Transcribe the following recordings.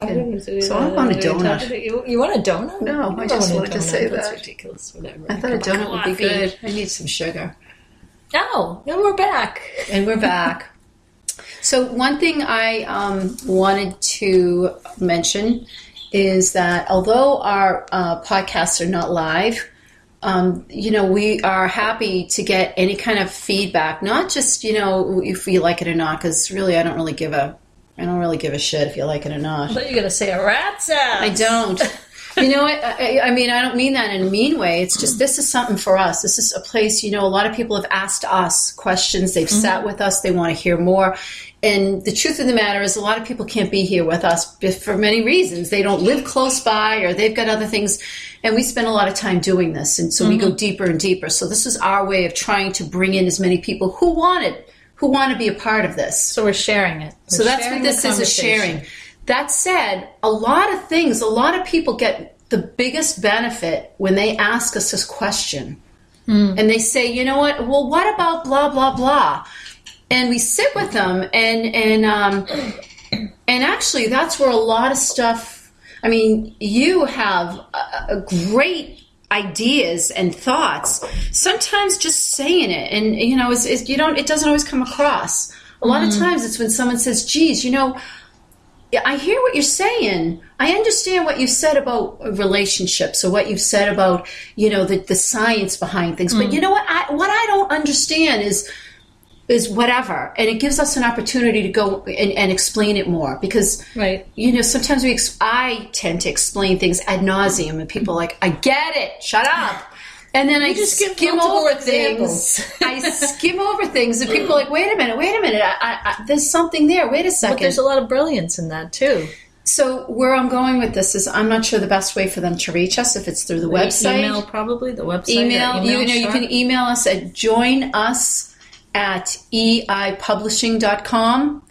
So I want a donut. You want a donut? No, I just wanted to say That's that. ridiculous. Whatever. I thought a donut would be good. I need some sugar. Oh, and we're back. And we're back. So one thing I wanted to mention is that although our podcasts are not live, we are happy to get any kind of feedback, not just, if you like it or not, because really I don't really give a shit if you like it or not. I thought you were going to say a rat's ass. I don't. You know what? I mean, I don't mean that in a mean way. It's just, this is something for us. This is a place, a lot of people have asked us questions. They've sat with us. They want to hear more. And the truth of the matter is a lot of people can't be here with us for many reasons. They don't live close by or they've got other things. And we spend a lot of time doing this. And so we go deeper and deeper. So this is our way of trying to bring in as many people who want to be a part of this. So we're sharing it. So that's what this is, a sharing. That said, a lot of people get the biggest benefit when they ask us this question. And they say, you know what? Well, what about blah, blah, blah? And we sit with them and actually that's where a lot of stuff, I mean, you have a great ideas and thoughts. Sometimes just saying it, and it doesn't always come across. A lot of times it's when someone says, geez, I hear what you're saying. I understand what you said about relationships or what you've said about, the science behind things. But you know what? What I don't understand is whatever. And it gives us an opportunity to go and explain it more. Because, sometimes I tend to explain things ad nauseum and people are like, I get it. Shut up. And then I just skim over things. I skim over things, and people are like, wait a minute. There's something there. Wait a second. But there's a lot of brilliance in that, too. So where I'm going with this is I'm not sure the best way for them to reach us, if it's through the website. Email, probably, the website. Email you can email us at joinus@eipublishing.com.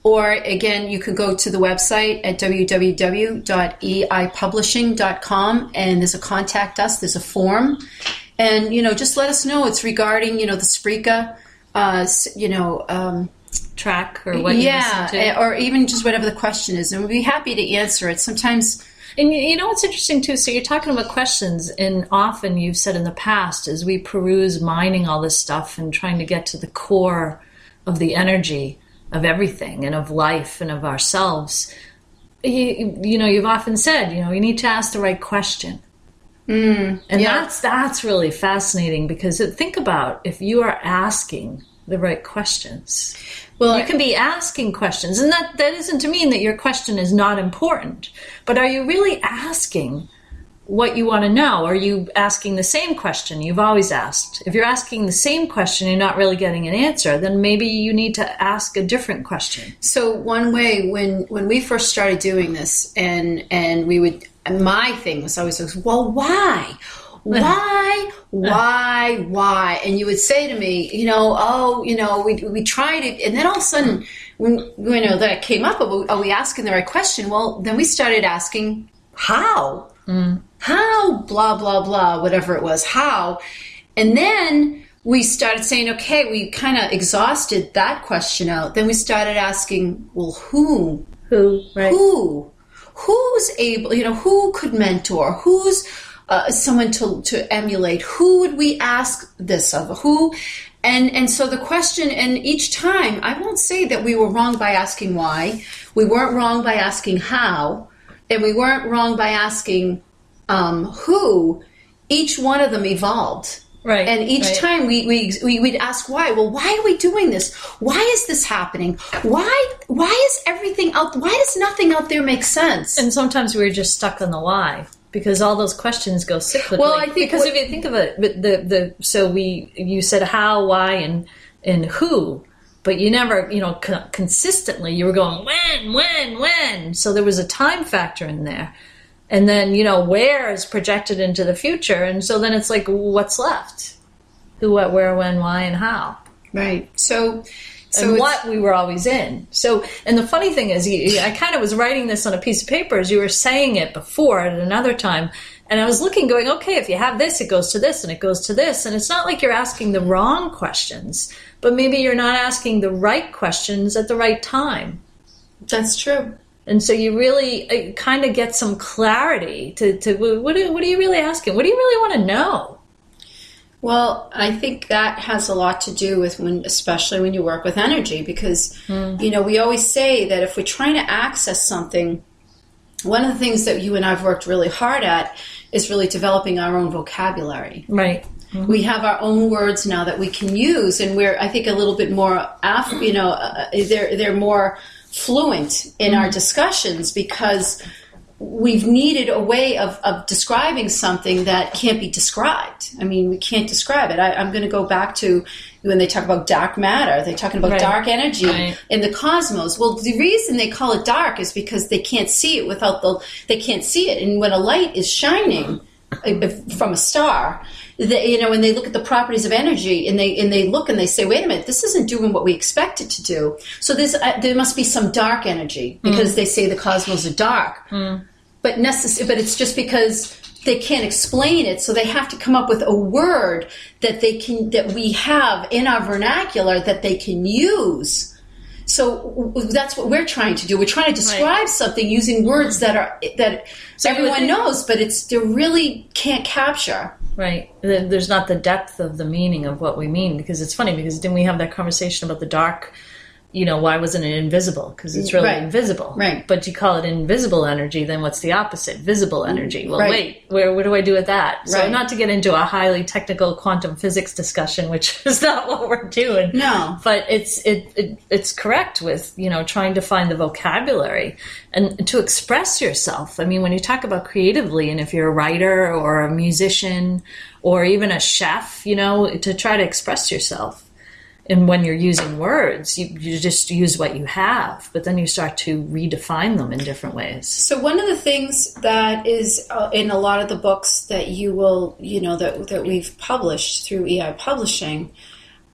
Or, again, you could go to the website at www.eipublishing.com, and there's a contact us, there's a form. And, just let us know. It's regarding, the Spreaker, track or what you listen to. Or even just whatever the question is. And we'd be happy to answer it. Sometimes... And what's interesting, too? So you're talking about questions, and often you've said in the past, as we peruse mining all this stuff and trying to get to the core of the energy of everything and of life and of ourselves, you've often said, you need to ask the right question. That's really fascinating, because think about if you are asking the right questions. Well, you can be asking questions, and that isn't to mean that your question is not important, but are you really asking what you want to know? Are you asking the same question you've always asked? If you're asking the same question and you're not really getting an answer, then maybe you need to ask a different question. So one way, when we first started doing this, and my thing was always, well, why? Why? And you would say to me, we tried it, and then all of a sudden, when that came up, are we asking the right question? Well, then we started asking, how? How, blah, blah, blah, whatever it was, how. And then we started saying, okay, we kind of exhausted that question out. Then we started asking, well, who? Right. Who's able, who could mentor? Who's someone to emulate? Who would we ask this of? Who? And so the question, and each time, I won't say that we were wrong by asking why. We weren't wrong by asking how. And we weren't wrong by asking who. Each one of them evolved. Right. And each time we'd ask why. Well, why are we doing this? Why is this happening? Why is everything out? Why does nothing out there make sense? And sometimes we're just stuck on the why, because all those questions go cyclically. Well, I think if you think of it, you said how, why, and who. But you never, consistently, you were going, when? So there was a time factor in there. And then, where is projected into the future. And so then it's like, what's left? Who, what, where, when, why, and how. Right. So and what we were always in. So, and the funny thing is, I kind of was writing this on a piece of paper as you were saying it before at another time. And I was looking, going, okay, if you have this, it goes to this, and it goes to this. And it's not like you're asking the wrong questions, but maybe you're not asking the right questions at the right time. That's true. And so you really kind of get some clarity to what are you really asking? What do you really want to know? Well, I think that has a lot to do with especially when you work with energy, because, we always say that if we're trying to access something, one of the things that you and I've worked really hard at is really developing our own vocabulary. Right. Mm-hmm. We have our own words now that we can use, and we're, I think, a little bit more, they're more fluent in our discussions, because we've needed a way of describing something that can't be described. I mean, we can't describe it. I'm going to go back to when they talk about dark matter. They're talking about dark energy in the cosmos. Well, the reason they call it dark is because they can't see it they can't see it. And when a light is shining from a star, when they look at the properties of energy and they look and they say, wait a minute, this isn't doing what we expect it to do. So there must be some dark energy, because they say the cosmos are dark. But it's just because they can't explain it, so they have to come up with a word that we have in our vernacular that they can use. So that's what we're trying to do. We're trying to describe something using words that everyone knows, but they really can't capture. Right. There's not the depth of the meaning of what we mean, because it's funny, because didn't we have that conversation about the dark, why wasn't it invisible? Because it's really invisible. Right. But you call it invisible energy, then what's the opposite? Visible energy. Well, wait, what do I do with that? So not to get into a highly technical quantum physics discussion, which is not what we're doing. No. But it's correct with, trying to find the vocabulary and to express yourself. I mean, when you talk about creatively, and if you're a writer or a musician or even a chef, to try to express yourself. And when you're using words, you just use what you have, but then you start to redefine them in different ways. So one of the things that is in a lot of the books that you will, that we've published through EI Publishing,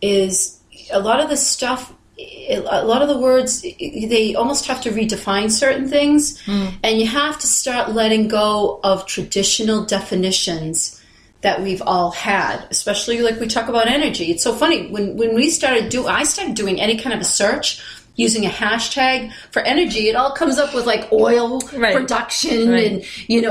is a lot of the stuff, a lot of the words, they almost have to redefine certain things, and you have to start letting go of traditional definitions that we've all had, especially like we talk about energy. It's so funny, when I started doing any kind of a search using a hashtag for energy, it all comes up with like oil production and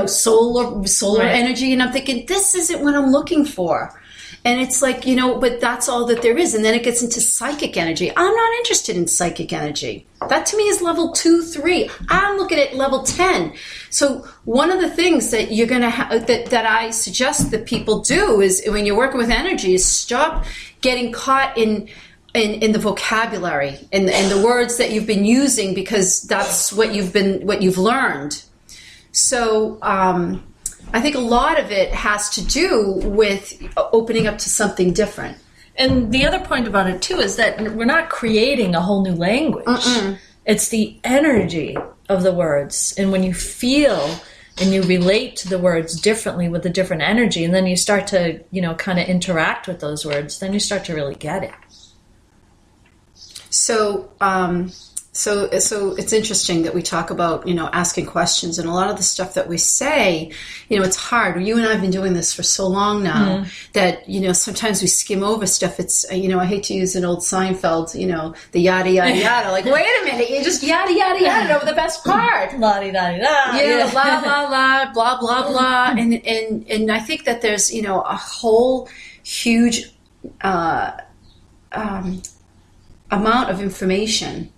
solar energy, and I'm thinking, this isn't what I'm looking for. And it's like, but that's all that there is. And then it gets into psychic energy. I'm not interested in psychic energy. That to me is level 2, 3. I'm looking at level 10. So one of the things that you're going to that I suggest that people do is, when you're working with energy, is stop getting caught in the vocabulary and the words that you've been using, because that's what you've learned. So, I think a lot of it has to do with opening up to something different. And the other point about it, too, is that we're not creating a whole new language. It's the energy of the words. And when you feel and you relate to the words differently with a different energy, and then you start to, kind of interact with those words, then you start to really get it. So it's interesting that we talk about, asking questions, and a lot of the stuff that we say, it's hard. You and I have been doing this for so long now that, sometimes we skim over stuff. It's, I hate to use an old Seinfeld, the yada, yada, yada. Like, wait a minute, you just yada, yada, yada over the best part. La-di-da-di-da. Yeah, la, la, la, blah, blah, blah. And I think that there's, a whole huge amount of information.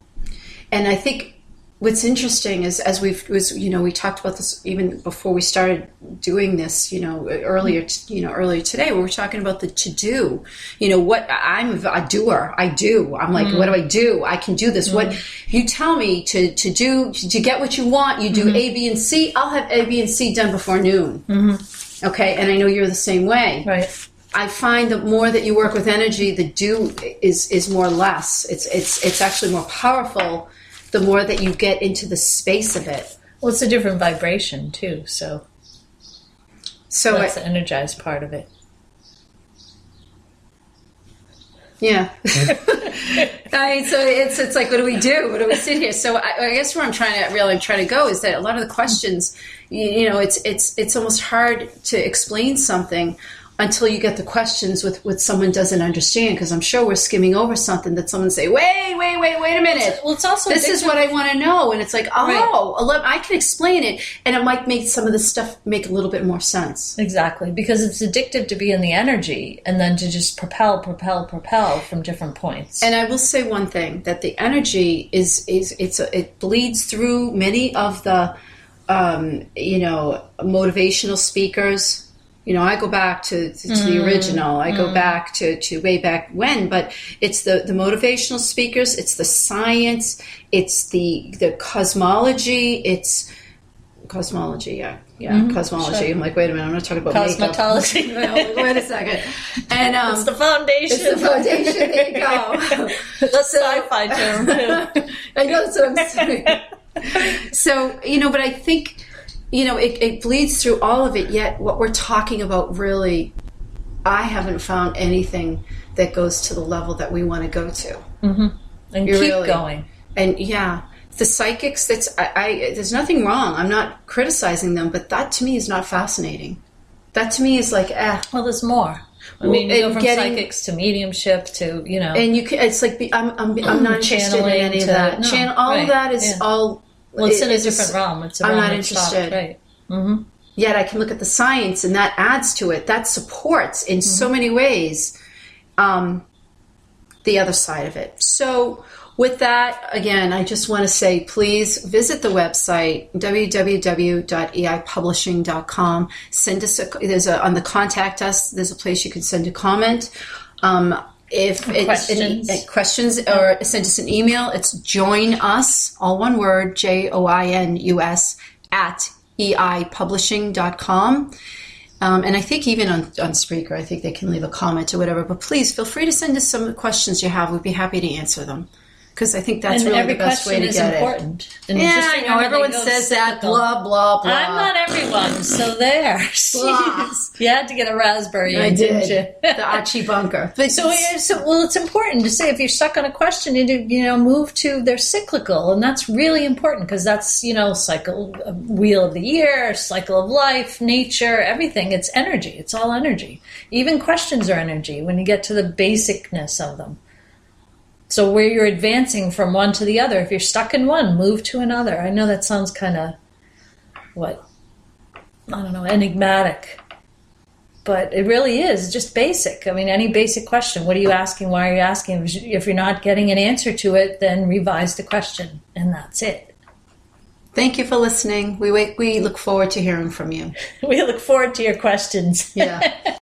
And I think what's interesting is, we talked about this even before we started doing this, earlier today, where we're talking about the to-do. What I'm a doer. I do. I'm like, what do I do? I can do this. What you tell me to do, to get what you want, you do A, B, and C. I'll have A, B, and C done before noon. Okay, and I know you're the same way. Right. I find the more that you work with energy, the do is more less. It's actually more powerful the more that you get into the space of it. Well, it's a different vibration too, so that's the energized part of it. Yeah. I mean, so it's like, what do we do? What do we sit here? So I guess where I'm trying to go is that a lot of the questions, it's almost hard to explain something until you get the questions with someone doesn't understand, because I'm sure we're skimming over something that someone say, wait a minute. Well, it's also this is what I want to know. And it's like, I can explain it. And it might make some of this stuff make a little bit more sense. Exactly. Because it's addictive to be in the energy and then to just propel from different points. And I will say one thing, that the energy it bleeds through many of the, motivational speakers. I go back to the original. I go back to way back when, but it's the motivational speakers. It's the science. It's the cosmology. It's cosmology. Yeah, cosmology. Sure. I'm like, wait a minute. I'm not talking about cosmetology. Makeup. Wait a second. And it's the foundation. It's the foundation. There you go. That's sci-fi term too. I know that's what I'm saying. So but I think. It bleeds through all of it, yet what we're talking about really, I haven't found anything that goes to the level that we want to go to. Mm-hmm. And keep going. And the psychics, there's nothing wrong. I'm not criticizing them, but that to me is not fascinating. That to me is like, Well, there's more. I mean, you go from psychics to mediumship to, And you can, it's like, I'm not interested in any of that. All of that is all... Well, it's in a different realm. It's a realm I'm not interested. Right. Mm-hmm. Yet I can look at the science, and that adds to it. That supports in so many ways the other side of it. So with that, again, I just want to say, please visit the website, www.eipublishing.com. Send us on the contact us, there's a place you can send a comment. If it's questions or send us an email, it's JoinUs, all one word, JoinUs @eipublishing.com. And I think even on Spreaker, I think they can leave a comment or whatever. But please feel free to send us some questions you have. We'd be happy to answer them. Because I think that's really the best way to get important. And I know everyone says that, blah, blah, blah. I'm not everyone, so there. You had to get a raspberry. I did. Didn't you? The Archie bunker. But so it's important to say, if you're stuck on a question, move to their cyclical, and that's really important, because that's cycle, wheel of the year, cycle of life, nature, everything. It's energy. It's all energy. Even questions are energy when you get to the basicness of them. So where you're advancing from one to the other, if you're stuck in one, move to another. I know that sounds kind of, enigmatic. But it really is just basic. I mean, any basic question. What are you asking? Why are you asking? If you're not getting an answer to it, then revise the question. And that's it. Thank you for listening. We look forward to hearing from you. We look forward to your questions. Yeah.